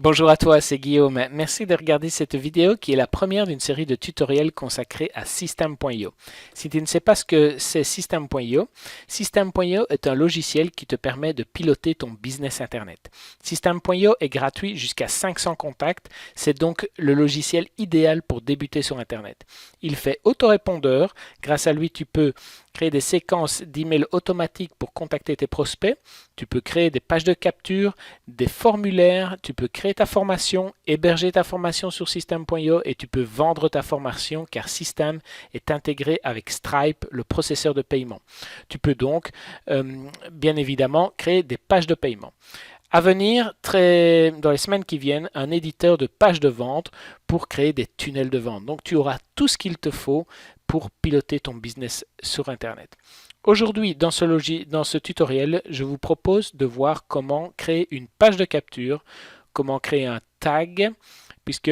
Bonjour à toi, c'est Guillaume. Merci de regarder cette vidéo qui est la première d'une série de tutoriels consacrés à System.io. Si tu ne sais pas ce que c'est System.io, System.io est un logiciel qui te permet de piloter ton business Internet. System.io est gratuit jusqu'à 500 contacts. C'est donc le logiciel idéal pour débuter sur Internet. Il fait autorépondeur. Grâce à lui, tu peux créer des séquences d'emails automatiques pour contacter tes prospects. Tu peux créer des pages de capture, des formulaires, tu peux créer ta formation, héberger ta formation sur System.io et tu peux vendre ta formation car System est intégré avec Stripe, le processeur de paiement. Tu peux donc, bien évidemment, créer des pages de paiement. À venir, dans les semaines qui viennent, un éditeur de pages de vente pour créer des tunnels de vente. Donc tu auras tout ce qu'il te faut pour piloter ton business sur Internet. Aujourd'hui, dans ce tutoriel, je vous propose de voir comment créer une page de capture, comment créer un tag, puisque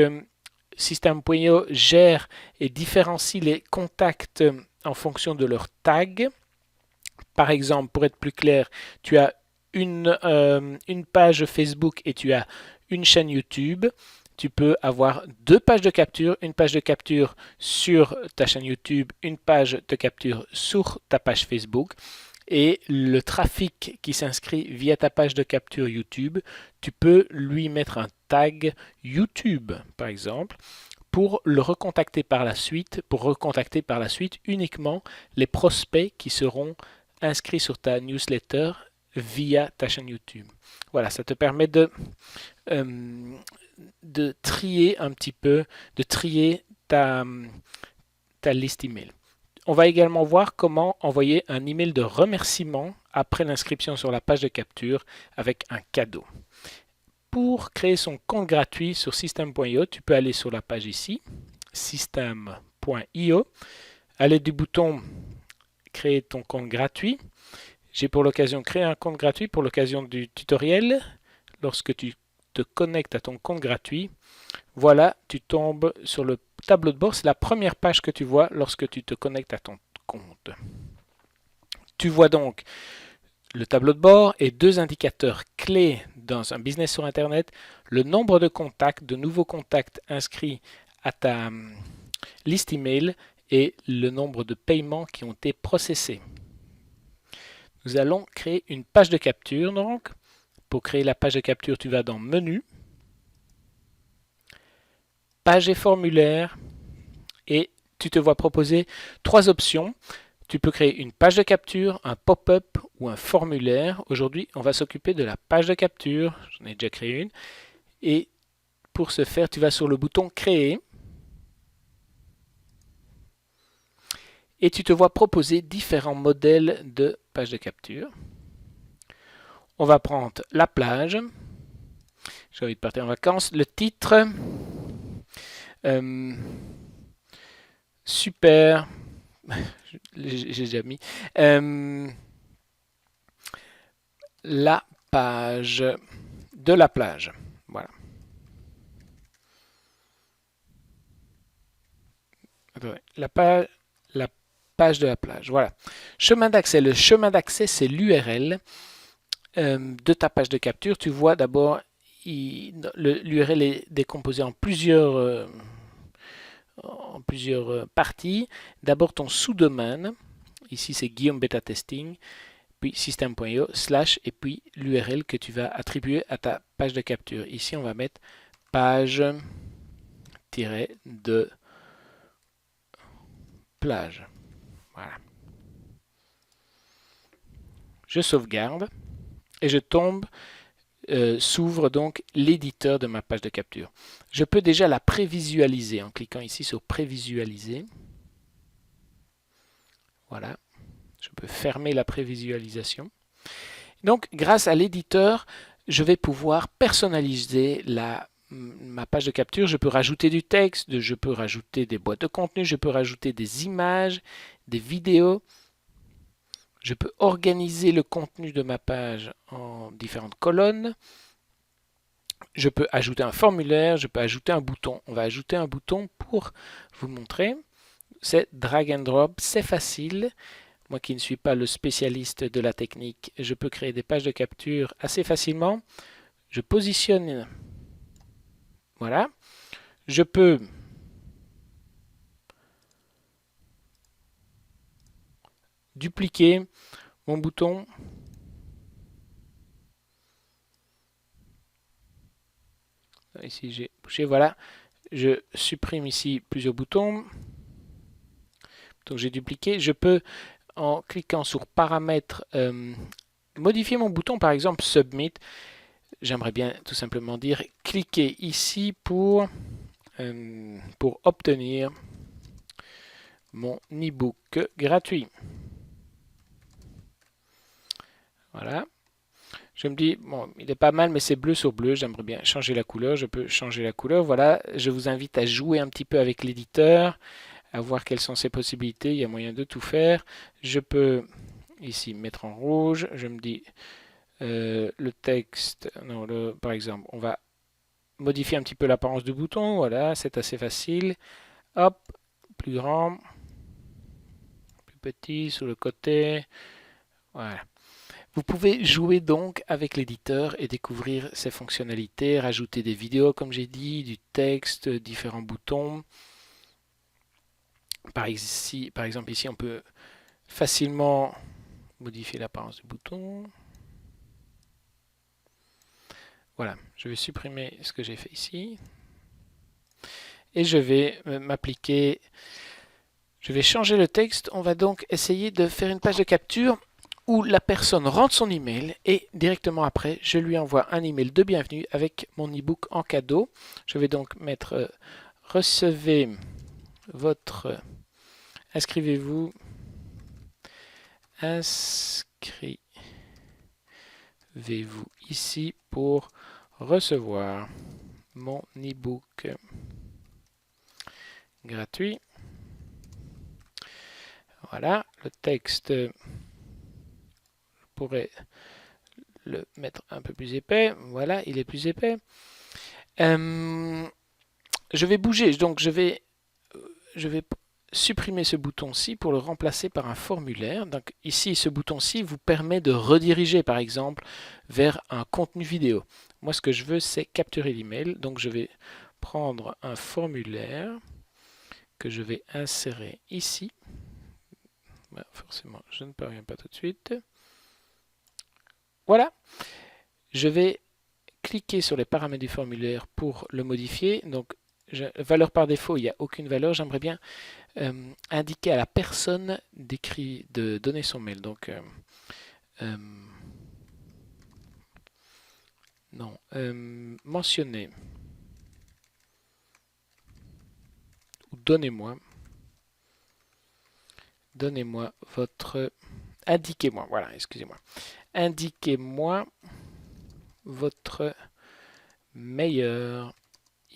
System.io gère et différencie les contacts en fonction de leur tag. Par exemple, pour être plus clair, tu as une page Facebook et tu as une chaîne YouTube. Tu peux avoir deux pages de capture, une page de capture sur ta chaîne YouTube, une page de capture sur ta page Facebook. Et le trafic qui s'inscrit via ta page de capture YouTube, tu peux lui mettre un tag YouTube, par exemple, pour le recontacter par la suite, uniquement les prospects qui seront inscrits sur ta newsletter via ta chaîne YouTube. Voilà, ça te permet de trier un petit peu, de trier ta liste email. On va également voir comment envoyer un email de remerciement après l'inscription sur la page de capture avec un cadeau. Pour créer son compte gratuit sur System.io, tu peux aller sur la page ici, System.io. À l'aide du bouton Créer ton compte gratuit, j'ai pour l'occasion créé un compte gratuit pour l'occasion du tutoriel. Lorsque tu te connectes à ton compte gratuit, voilà, tu tombes sur le tableau de bord. C'est la première page que tu vois lorsque tu te connectes à ton compte. Tu vois donc le tableau de bord et deux indicateurs clés dans un business sur Internet, le nombre de contacts, de nouveaux contacts inscrits à ta liste email et le nombre de paiements qui ont été processés. Nous allons créer une page de capture donc. Pour créer la page de capture, tu vas dans Menu, Page et formulaire et tu te vois proposer trois options. Tu peux créer une page de capture, un pop-up ou un formulaire. Aujourd'hui, on va s'occuper de la page de capture. J'en ai déjà créé une. Et pour ce faire, tu vas sur le bouton Créer. Et tu te vois proposer différents modèles de page de capture. On va prendre la plage. J'ai envie de partir en vacances. Le titre. Super. J'ai déjà mis. La page de la plage. Voilà. La page de la plage. Voilà. Chemin d'accès. Le chemin d'accès, c'est l'URL de ta page de capture. Tu vois d'abord, l'URL est décomposé en plusieurs parties. D'abord ton sous-domaine. Ici, c'est Guillaume Beta Testing. Puis System.io / et puis l'URL que tu vas attribuer à ta page de capture. Ici, on va mettre page-de plage. Voilà. Je sauvegarde et je tombe, s'ouvre donc l'éditeur de ma page de capture. Je peux déjà la prévisualiser en cliquant ici sur prévisualiser. Voilà. Je peux fermer la prévisualisation. Donc, grâce à l'éditeur, je vais pouvoir personnaliser ma page de capture. Je peux rajouter du texte, je peux rajouter des boîtes de contenu, je peux rajouter des images, des vidéos. Je peux organiser le contenu de ma page en différentes colonnes. Je peux ajouter un formulaire, je peux ajouter un bouton. On va ajouter un bouton pour vous montrer. C'est drag and drop, c'est facile. Moi qui ne suis pas le spécialiste de la technique, je peux créer des pages de capture assez facilement. Je positionne Voilà. Je peux dupliquer mon bouton. Ici, j'ai bougé. Voilà. Je supprime ici plusieurs boutons. Donc, j'ai dupliqué. Je peux, en cliquant sur paramètres, modifier mon bouton, par exemple Submit. J'aimerais bien tout simplement dire cliquez ici pour obtenir mon e-book gratuit. Voilà. Je me dis, bon, il est pas mal, mais c'est bleu sur bleu. J'aimerais bien changer la couleur. Je peux changer la couleur. Voilà. Je vous invite à jouer un petit peu avec l'éditeur, à voir quelles sont ses possibilités. Il y a moyen de tout faire. Je peux ici mettre en rouge. Je me dis, le texte, non, par exemple, on va modifier un petit peu l'apparence du bouton. Voilà, c'est assez facile. Hop, plus grand, plus petit sur le côté. Voilà. Vous pouvez jouer donc avec l'éditeur et découvrir ses fonctionnalités, rajouter des vidéos comme j'ai dit, du texte, différents boutons. Par exemple ici on peut facilement modifier l'apparence du bouton. Voilà, je vais supprimer ce que j'ai fait ici. Et je vais m'appliquer, je vais changer le texte. On va donc essayer de faire une page de capture où la personne rentre son email et directement après, je lui envoie un email de bienvenue avec mon e-book en cadeau. Je vais donc mettre recevez votre inscrivez-vous ici pour recevoir mon e-book gratuit. Voilà, le texte, je pourrais le mettre un peu plus épais. Voilà, il est plus épais. Je vais bouger, donc je vais supprimer ce bouton-ci pour le remplacer par un formulaire. Donc ici, ce bouton-ci vous permet de rediriger, par exemple, vers un contenu vidéo. Moi, ce que je veux, c'est capturer l'email. Donc je vais prendre un formulaire que je vais insérer ici. Ben, forcément, je ne parviens pas tout de suite. Voilà. Je vais cliquer sur les paramètres du formulaire pour le modifier. Donc, valeur par défaut, il n'y a aucune valeur. J'aimerais bien indiquer à la personne de donner son mail. Donc, non, mentionnez ou donnez-moi votre, indiquez-moi, voilà, excusez-moi, indiquez-moi votre meilleur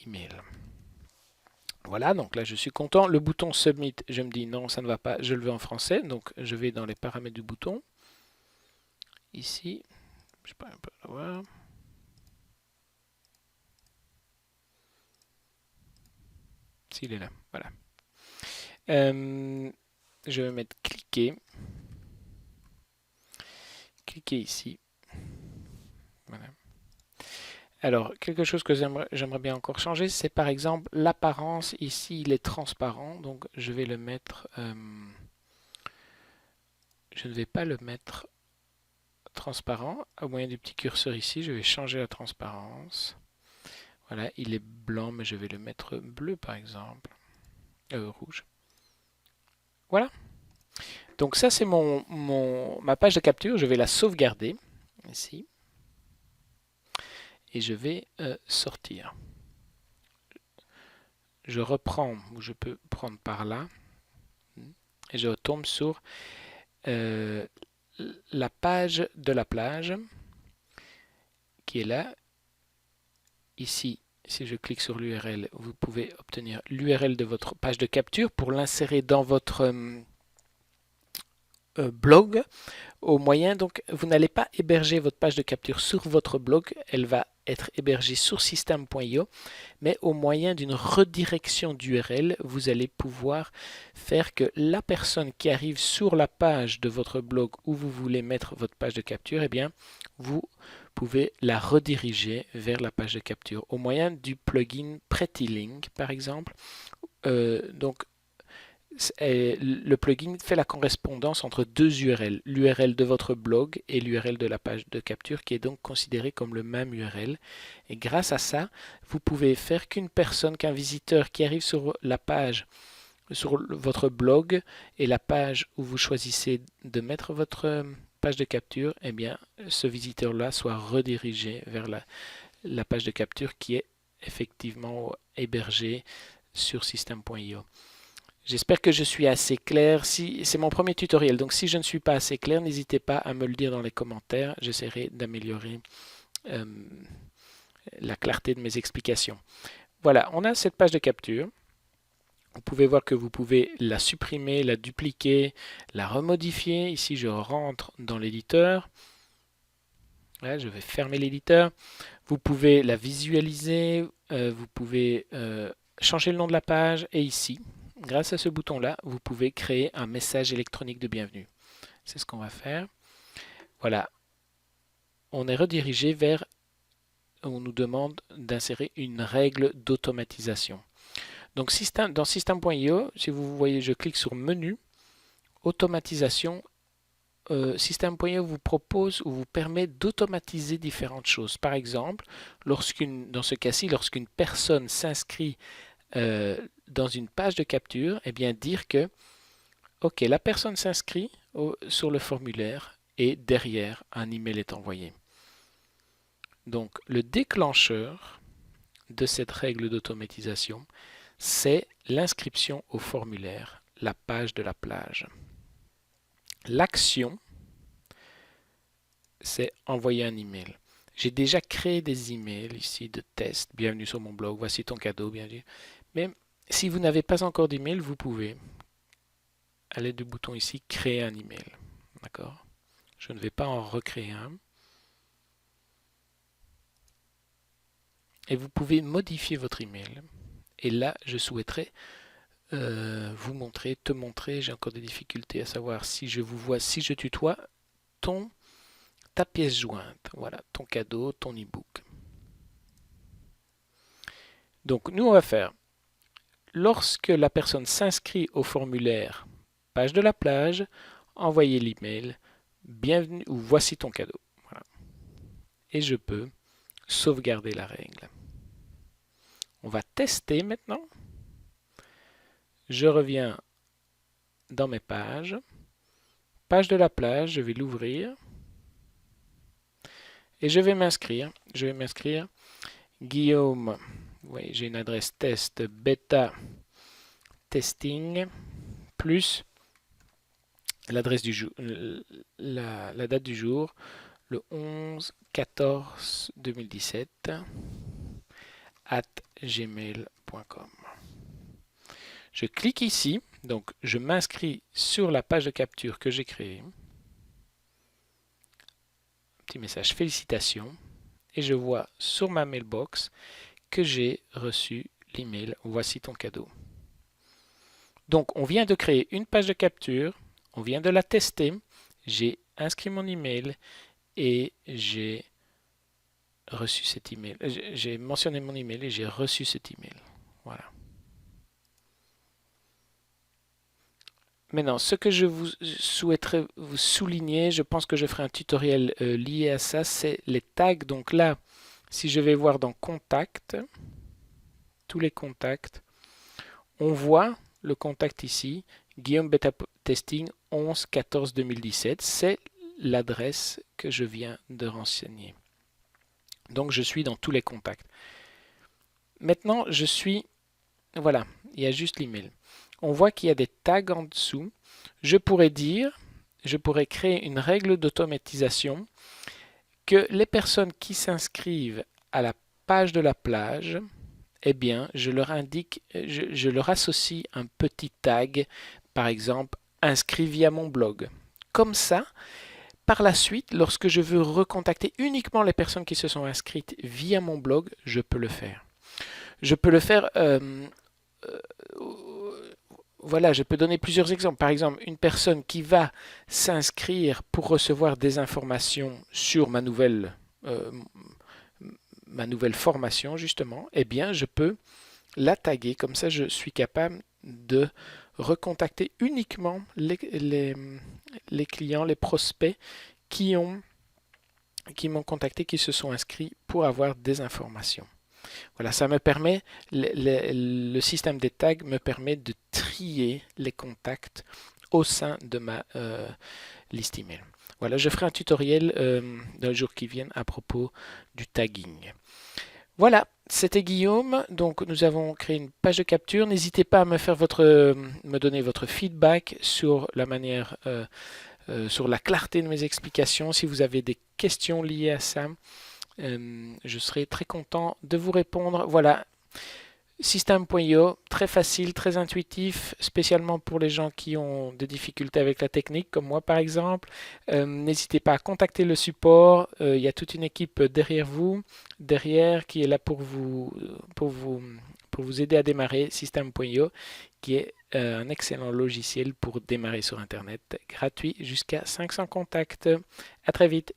email. Voilà, donc là je suis content. Le bouton Submit, je me dis non, ça ne va pas, je le veux en français. Donc je vais dans les paramètres du bouton. Ici, je sais pas, un peu voir. S'il est là, voilà. Je vais mettre cliquer. Cliquez ici. Voilà. Alors, quelque chose que j'aimerais bien encore changer, c'est par exemple l'apparence. Ici, il est transparent, donc je vais le mettre... je ne vais pas le mettre transparent. Au moyen du petit curseur ici, je vais changer la transparence. Voilà, il est blanc, mais je vais le mettre bleu par exemple. Rouge. Voilà. Donc ça, c'est ma page de capture. Je vais la sauvegarder ici. Et je vais sortir. Je reprends, ou je peux prendre par là. Et je retombe sur la page de la plage qui est là. Ici, si je clique sur l'URL, vous pouvez obtenir l'URL de votre page de capture pour l'insérer dans votre blog. Au moyen, donc, vous n'allez pas héberger votre page de capture sur votre blog, elle va être hébergée sur system.io, mais au moyen d'une redirection d'URL, vous allez pouvoir faire que la personne qui arrive sur la page de votre blog où vous voulez mettre votre page de capture, eh bien, vous pouvez la rediriger vers la page de capture au moyen du plugin PrettyLink, par exemple. Donc, le plugin fait la correspondance entre deux URL, l'URL de votre blog et l'URL de la page de capture, qui est donc considérée comme le même URL. Et grâce à ça, vous pouvez faire qu'un visiteur qui arrive sur la page, sur votre blog et la page où vous choisissez de mettre votre page de capture, eh bien, ce visiteur-là soit redirigé vers la page de capture qui est effectivement hébergée sur System.io. J'espère que je suis assez clair. C'est mon premier tutoriel, donc si je ne suis pas assez clair, n'hésitez pas à me le dire dans les commentaires. J'essaierai d'améliorer la clarté de mes explications. Voilà, on a cette page de capture. Vous pouvez voir que vous pouvez la supprimer, la dupliquer, la remodifier. Ici, je rentre dans l'éditeur. Là, je vais fermer l'éditeur. Vous pouvez la visualiser. Vous pouvez changer le nom de la page. Et ici, grâce à ce bouton-là, vous pouvez créer un message électronique de bienvenue. C'est ce qu'on va faire. Voilà. On est redirigé vers... On nous demande d'insérer une règle d'automatisation. Donc dans System.io, si vous voyez, je clique sur Menu, Automatisation. System.io vous propose ou vous permet d'automatiser différentes choses. Par exemple, dans ce cas-ci, lorsqu'une personne s'inscrit dans une page de capture, eh bien dire que ok, la personne s'inscrit sur le formulaire et derrière un email est envoyé. Donc le déclencheur de cette règle d'automatisation, c'est l'inscription au formulaire, la page de la plage. L'action, c'est envoyer un email. J'ai déjà créé des emails ici de test. Bienvenue sur mon blog, voici ton cadeau, bienvenue. Mais si vous n'avez pas encore d'email, vous pouvez, à l'aide du bouton ici, créer un email. D'accord? Je ne vais pas en recréer un. Et vous pouvez modifier votre email. Et là, je souhaiterais vous montrer, te montrer, j'ai encore des difficultés à savoir si je vous vois, si je tutoie, ta pièce jointe. Voilà, ton cadeau, ton e-book. Donc, nous, on va faire, lorsque la personne s'inscrit au formulaire, page de la plage, envoyer l'email, bienvenue ou voici ton cadeau. Voilà. Et je peux sauvegarder la règle. On va tester maintenant. Je reviens dans mes pages. Page de la plage, je vais l'ouvrir. Et je vais m'inscrire. Je vais m'inscrire. Guillaume, oui, j'ai une adresse test bêta testing plus l'adresse du jour, la date du jour, le 11-14-2017 @gmail.com. Je clique ici, donc je m'inscris sur la page de capture que j'ai créée. Petit message félicitations et je vois sur ma mailbox que j'ai reçu l'email voici ton cadeau. Donc on vient de créer une page de capture, on vient de la tester, j'ai inscrit mon email et j'ai reçu cet email. J'ai mentionné mon email et j'ai reçu cet email. Voilà. Maintenant, ce que je vous souhaiterais vous souligner, je pense que je ferai un tutoriel lié à ça, c'est les tags. Donc là, si je vais voir dans Contact, tous les contacts, on voit le contact ici, Guillaume Beta Testing 11-14-2017, c'est l'adresse que je viens de renseigner. Donc je suis dans tous les contacts. Maintenant, voilà, il y a juste l'email. On voit qu'il y a des tags en dessous. Je pourrais créer une règle d'automatisation que les personnes qui s'inscrivent à la page de la plage, eh bien, je leur associe un petit tag, par exemple, inscrit via mon blog. Comme ça, par la suite, lorsque je veux recontacter uniquement les personnes qui se sont inscrites via mon blog, je peux le faire. Je peux le faire... voilà, je peux donner plusieurs exemples. Par exemple, une personne qui va s'inscrire pour recevoir des informations sur ma nouvelle ma nouvelle formation justement, eh bien je peux la taguer. Comme ça, je suis capable de recontacter uniquement les clients, les prospects qui m'ont contacté, qui se sont inscrits pour avoir des informations. Voilà, ça me permet, le système des tags me permet de trier les contacts au sein de ma liste email. Voilà, je ferai un tutoriel dans les jours qui viennent à propos du tagging. Voilà, c'était Guillaume. Donc, nous avons créé une page de capture. N'hésitez pas à me donner votre feedback sur la manière, sur la clarté de mes explications. Si vous avez des questions liées à ça, je serai très content de vous répondre. Voilà, System.io, très facile, très intuitif, spécialement pour les gens qui ont des difficultés avec la technique, comme moi par exemple. N'hésitez pas à contacter le support. Il y a toute une équipe derrière vous, qui est là pour vous aider à démarrer System.io, qui est un excellent logiciel pour démarrer sur Internet, gratuit jusqu'à 500 contacts. À très vite.